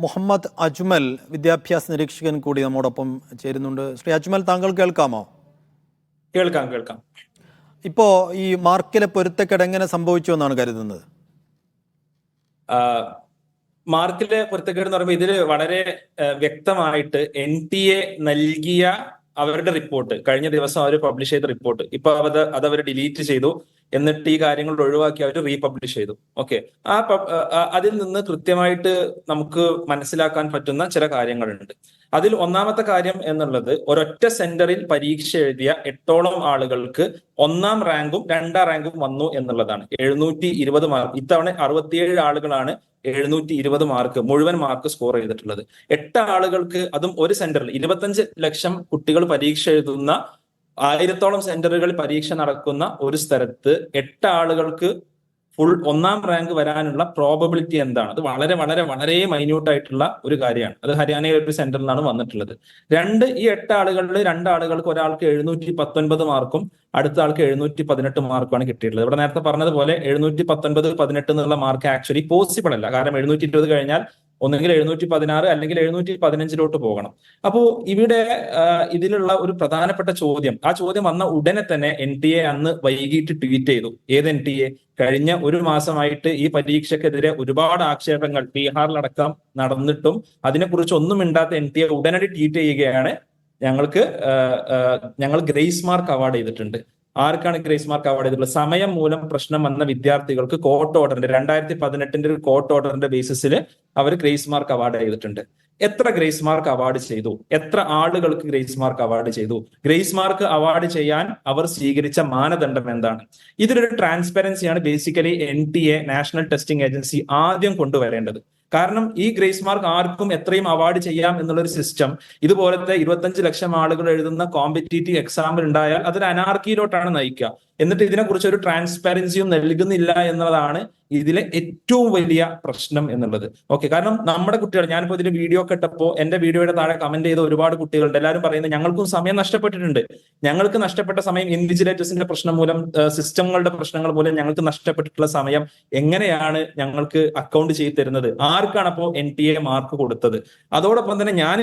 മുഹമ്മദ് അജ്മൽ വിദ്യാഭ്യാസ നിരീക്ഷകൻ കൂടി നമ്മോടൊപ്പം ചേരുന്നുണ്ട്. ശ്രീ അജ്മൽ, താങ്കൾ കേൾക്കാമോ? കേൾക്കാം. ഇപ്പോ ഈ മാർക്കിലെ പൊരുത്തക്കേട് എങ്ങനെ സംഭവിച്ചു എന്നാണ് കരുതുന്നത്? മാർക്കിലെ പൊരുത്തക്കേട് എന്ന് പറയുമ്പോൾ ഇതിൽ വളരെ വ്യക്തമായിട്ട് NTA നൽകിയ അവരുടെ റിപ്പോർട്ട്, കഴിഞ്ഞ ദിവസം അവർ പബ്ലിഷ് ചെയ്ത റിപ്പോർട്ട്, ഇപ്പൊ അത് അവർ ഡിലീറ്റ് ചെയ്തു. എന്നിട്ട് ഈ കാര്യങ്ങൾ ഒഴിവാക്കി അവർ റീപബ്ലിഷ് ചെയ്തു. ഓക്കെ, അതിൽ നിന്ന് കൃത്യമായിട്ട് നമുക്ക് മനസ്സിലാക്കാൻ പറ്റുന്ന ചില കാര്യങ്ങളുണ്ട്. അതിൽ ഒന്നാമത്തെ കാര്യം എന്നുള്ളത്, ഒരൊറ്റ സെന്ററിൽ പരീക്ഷ എഴുതിയ 8ഓളം ആളുകൾക്ക് 1ാം റാങ്കും 2ാം റാങ്കും വന്നു എന്നുള്ളതാണ്. 720 മാർക്ക്. ഇത്തവണ 67 ആളുകളാണ് 720 മാർക്ക് മുഴുവൻ മാർക്ക് സ്കോർ ചെയ്തിട്ടുള്ളത്. 8 ആളുകൾക്ക്, അതും ഒരു സെന്ററിൽ 25 ലക്ഷം കുട്ടികൾ പരീക്ഷ എഴുതുന്ന 1000ഓളം സെന്ററുകളിൽ പരീക്ഷ നടക്കുന്ന ഒരു സ്ഥലത്ത് 8 ആളുകൾക്ക് ഫുൾ 1ാം റാങ്ക് വരാനുള്ള പ്രോബബിലിറ്റി എന്താണ്? അത് വളരെ വളരെ വളരെ മൈന്യൂട്ട് ആയിട്ടുള്ള ഒരു കാര്യമാണ്. അത് ഹരിയാനയിലെ ഒരു സെന്ററിലാണ് വന്നിട്ടുള്ളത്. ഈ 8 ആളുകളിൽ 2 ആളുകൾക്ക്, ഒരാൾക്ക് 719 മാർക്കും അടുത്ത ആൾക്ക് 718 മാർക്കുമാണ് കിട്ടിയിട്ടുള്ളത്. ഇവിടെ നേരത്തെ പറഞ്ഞതുപോലെ 719, 18 എന്നുള്ള മാർക്ക് ആക്ച്വലി പോസിബിൾ അല്ല. കാരണം 720 കഴിഞ്ഞാൽ ഒന്നുകിൽ 716 അല്ലെങ്കിൽ 715 പോകണം. അപ്പോ ഇതിലുള്ള ഒരു പ്രധാനപ്പെട്ട ചോദ്യം, ആ ചോദ്യം വന്ന ഉടനെ തന്നെ NTA അന്ന് വൈകിട്ട് ട്വീറ്റ് ചെയ്തു. ഏത് NTA? കഴിഞ്ഞ ഒരു മാസമായിട്ട് ഈ പരീക്ഷക്കെതിരെ ഒരുപാട് ആക്ഷേപങ്ങൾ ബീഹാറിലടക്കം നടന്നിട്ടും അതിനെക്കുറിച്ച് ഒന്നും മിണ്ടാത്ത NTA ഉടനടി ട്വീറ്റ് ചെയ്യുകയാണ്, ഞങ്ങൾ ഗ്രേസ് മാർക്ക് അവാർഡ് ചെയ്തിട്ടുണ്ട്. ആർക്കാണ് ഗ്രേസ് മാർക്ക് അവാർഡ് ചെയ്തിട്ടുള്ളത്? സമയം മൂലം പ്രശ്നം വന്ന വിദ്യാർത്ഥികൾക്ക് കോർട്ട് ഓർഡറിന്റെ 2018 ഒരു കോർട്ട് ഓർഡറിന്റെ ബേസിസിൽ അവർ ഗ്രേസ് മാർക്ക് അവാർഡ് ചെയ്തിട്ടുണ്ട്. എത്ര ഗ്രേസ് മാർക്ക് അവാർഡ് ചെയ്തു? എത്ര ആളുകൾക്ക് ഗ്രേസ് മാർക്ക് അവാർഡ് ചെയ്തു? ഗ്രേസ് മാർക്ക് അവാർഡ് ചെയ്യാൻ അവർ സ്വീകരിച്ച മാനദണ്ഡം എന്താണ്? ഇതിലൊരു ട്രാൻസ്പെറൻസിയാണ് basically NTA, national testing agency, ആദ്യം കൊണ്ടുവരേണ്ടത്. കാരണം ഈ ഗ്രേസ് മാർക്ക് ആർക്കും എത്രയും അവാർഡ് ചെയ്യാം എന്നുള്ളൊരു സിസ്റ്റം ഇതുപോലത്തെ 25 ലക്ഷം ആളുകൾ എഴുതുന്ന കോമ്പറ്റീറ്റീവ് എക്സാമിൽ ഉണ്ടായാൽ അതൊരു അനാർക്കിയിലോട്ടാണ് നയിക്കുക. എന്നിട്ട് ഇതിനെക്കുറിച്ച് ഒരു ട്രാൻസ്പാരൻസിയും നൽകുന്നില്ല എന്നുള്ളതാണ് ഇതിലെ ഏറ്റവും വലിയ പ്രശ്നം എന്നുള്ളത്. ഓക്കെ, കാരണം നമ്മുടെ കുട്ടികൾ, ഞാനിപ്പോ ഇതിന്റെ വീഡിയോ ഒക്കെ ഇട്ടപ്പോൾ എന്റെ വീഡിയോയുടെ താഴെ കമന്റ് ചെയ്ത ഒരുപാട് കുട്ടികളുണ്ട്. എല്ലാവരും പറയുന്നത് ഞങ്ങൾക്കും സമയം നഷ്ടപ്പെട്ടിട്ടുണ്ട്. ഞങ്ങൾക്ക് നഷ്ടപ്പെട്ട സമയം ഇൻവിജിലേറ്റേഴ്സിന്റെ പ്രശ്നം മൂലം, സിസ്റ്റങ്ങളുടെ പ്രശ്നങ്ങൾ മൂലം ഞങ്ങൾക്ക് നഷ്ടപ്പെട്ടിട്ടുള്ള സമയം എങ്ങനെയാണ് ഞങ്ങൾക്ക് അക്കൗണ്ട് ചെയ്ത് തരുന്നത്? ആർക്കാണ് അപ്പോൾ NTA മാർക്ക് കൊടുത്തത്? അതോടൊപ്പം തന്നെ ഞാൻ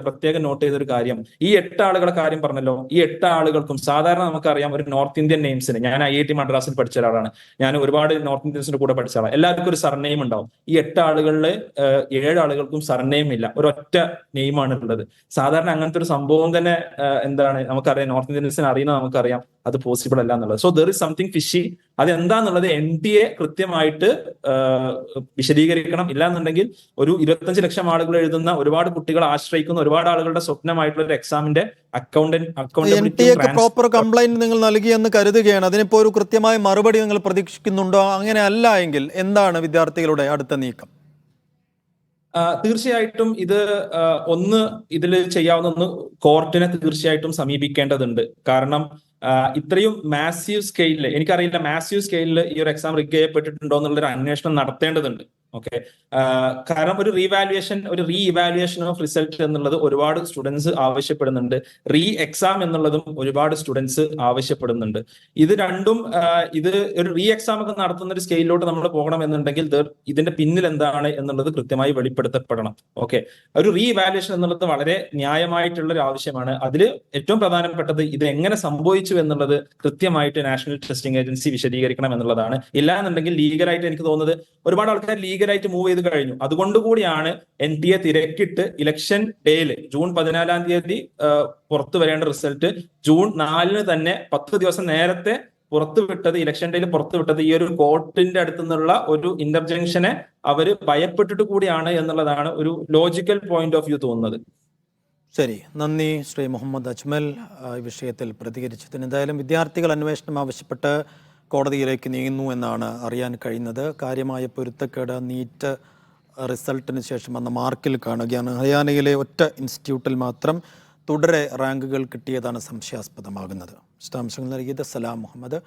പ്രത്യേകം നോട്ട് ചെയ്ത ഒരു കാര്യം, ഈ 8 ആളുകളെ കാര്യം പറഞ്ഞല്ലോ. ഈ 8 ആളുകൾക്കും സാധാരണ നമുക്കറിയാം ഒരു നോർത്ത് ഇന്ത്യൻ നെയിംസിന്, ഞാൻ IIT മദ്രാസിൽ പഠിച്ച ഒരാളാണ്, ഞാൻ ഒരുപാട് നോർത്ത് ഇന്ത്യൻസിന്റെ കൂടെ പഠിച്ച ആളാണ്. എല്ലാവർക്കും ഒരു സർനെയിം ഉണ്ടാവും. ഈ 8 ആളുകളിൽ 7 ആളുകൾക്കും സർനെയിം ഇല്ല, ഒരൊറ്റ നെയിമാണ് ഉള്ളത്. സാധാരണ അങ്ങനത്തെ ഒരു സംഭവം തന്നെ നമുക്കറിയാം, നോർത്ത് ഇന്ത്യൻസിന് അറിയുന്നത് നമുക്കറിയാം, അത് പോസിബിൾ അല്ല എന്നുള്ളത്. So there is something fishy. അത് എന്താന്നുള്ളത് NTA കൃത്യമായിട്ട് വിശദീകരിക്കണം. ഇല്ലാന്നുണ്ടെങ്കിൽ ഒരു 25 ലക്ഷം ആളുകൾ എഴുതുന്ന, ഒരുപാട് കുട്ടികൾ ആശ്രയിക്കുന്ന, ഒരുപാട് ആളുകളുടെ സ്വപ്നമായിട്ടുള്ള ഒരു എക്സാമിന്റെ NTA പ്രോപ്പർ കംപ്ലൈന്റ് നിങ്ങൾ നൽകിയെന്ന് കരുതുകയാണ്. അതിനിപ്പോ ഒരു കൃത്യമായ മറുപടി നിങ്ങൾ പ്രതീക്ഷിക്കുന്നുണ്ടോ? അങ്ങനെ അല്ല എങ്കിൽ എന്താണ് വിദ്യാർത്ഥികളുടെ അടുത്ത നീക്കം? തീർച്ചയായിട്ടും ഇതിൽ ചെയ്യാവുന്ന കോർട്ടിനെ തീർച്ചയായിട്ടും സമീപിക്കേണ്ടതുണ്ട്. കാരണം ഇത്രയും മാസീവ് സ്കെയിലിൽ, എനിക്കറിയില്ല മാസീവ് സ്കെയിലിൽ ഈ ഒരു എക്സാം റിഗ് ചെയ്യപ്പെട്ടിട്ടുണ്ടോ എന്നുള്ളൊരു അന്വേഷണം നടത്തേണ്ടതുണ്ട്. ഓക്കെ, കാരണം ഒരു റീ ഇവാലുവേഷൻ ഓഫ് റിസൾട്ട് എന്നുള്ളത് ഒരുപാട് സ്റ്റുഡൻസ് ആവശ്യപ്പെടുന്നുണ്ട്. റീ എക്സാം എന്നുള്ളതും ഒരുപാട് സ്റ്റുഡൻസ് ആവശ്യപ്പെടുന്നുണ്ട്. ഇത് രണ്ടും, ഒരു റീ എക്സാം ഒക്കെ നടത്തുന്ന ഒരു സ്കെയിലോട്ട് നമ്മൾ പോകണം എന്നുണ്ടെങ്കിൽ ഇതിന്റെ പിന്നിൽ എന്താണ് എന്നുള്ളത് കൃത്യമായി വെളിപ്പെടുത്തപ്പെടണം. ഓക്കെ, ഒരു റീ ഇവാലുവേഷൻ എന്നുള്ളത് വളരെ ന്യായമായിട്ടുള്ള ഒരു ആവശ്യമാണ്. അതിൽ ഏറ്റവും പ്രധാനപ്പെട്ടത് ഇത് എങ്ങനെ സംഭവിച്ചു എന്നുള്ളത് കൃത്യമായിട്ട് നാഷണൽ ടെസ്റ്റിംഗ് ഏജൻസി വിശദീകരിക്കണം എന്നുള്ളതാണ്. ഇല്ലാന്നുണ്ടെങ്കിൽ ലീഗലായിട്ട്, എനിക്ക് തോന്നുന്നത് ഒരുപാട് ആൾക്കാർ ലീഗലായിട്ട് മൂവ് ചെയ്ത് കഴിഞ്ഞു. അതുകൊണ്ടുകൂടിയാണ് NTA തിരക്കിട്ട് ഇലക്ഷൻ ഡേയിൽ, ജൂൺ 14-ാം തീയതി പുറത്തു വരേണ്ട റിസൾട്ട് ജൂൺ 4-ന് തന്നെ 10 ദിവസം നേരത്തെ പുറത്തുവിട്ടത്, ഇലക്ഷൻ ഡേയിൽ പുറത്തുവിട്ടത് ഈ ഒരു കോർട്ടിന്റെ അടുത്തു നിന്നുള്ള ഒരു ഇന്റർജങ്ഷനെ അവര് ഭയപ്പെട്ടിട്ട് കൂടിയാണ് എന്നുള്ളതാണ് ഒരു ലോജിക്കൽ പോയിന്റ് ഓഫ് വ്യൂ തോന്നുന്നത്. ശരി, നന്ദി ശ്രീ മുഹമ്മദ് അജ്മൽ ഈ വിഷയത്തിൽ പ്രതികരിച്ചതിന്. എന്തായാലും വിദ്യാർത്ഥികൾ അന്വേഷണം ആവശ്യപ്പെട്ട് കോടതിയിലേക്ക് നീങ്ങുന്നു എന്നാണ് അറിയാൻ കഴിയുന്നത്. കാര്യമായ പൊരുത്തക്കേട് നീറ്റ് റിസൾട്ടിന് ശേഷം വന്ന മാർക്കിൽ കാണുകയാണ്. ഹരിയാനയിലെ ഒറ്റ ഇൻസ്റ്റിറ്റ്യൂട്ടിൽ മാത്രം തുടരെ റാങ്കുകൾ കിട്ടിയതാണ് സംശയാസ്പദമാകുന്നത്. വിശദാംശങ്ങൾ നൽകിയത് സലാം മുഹമ്മദ്.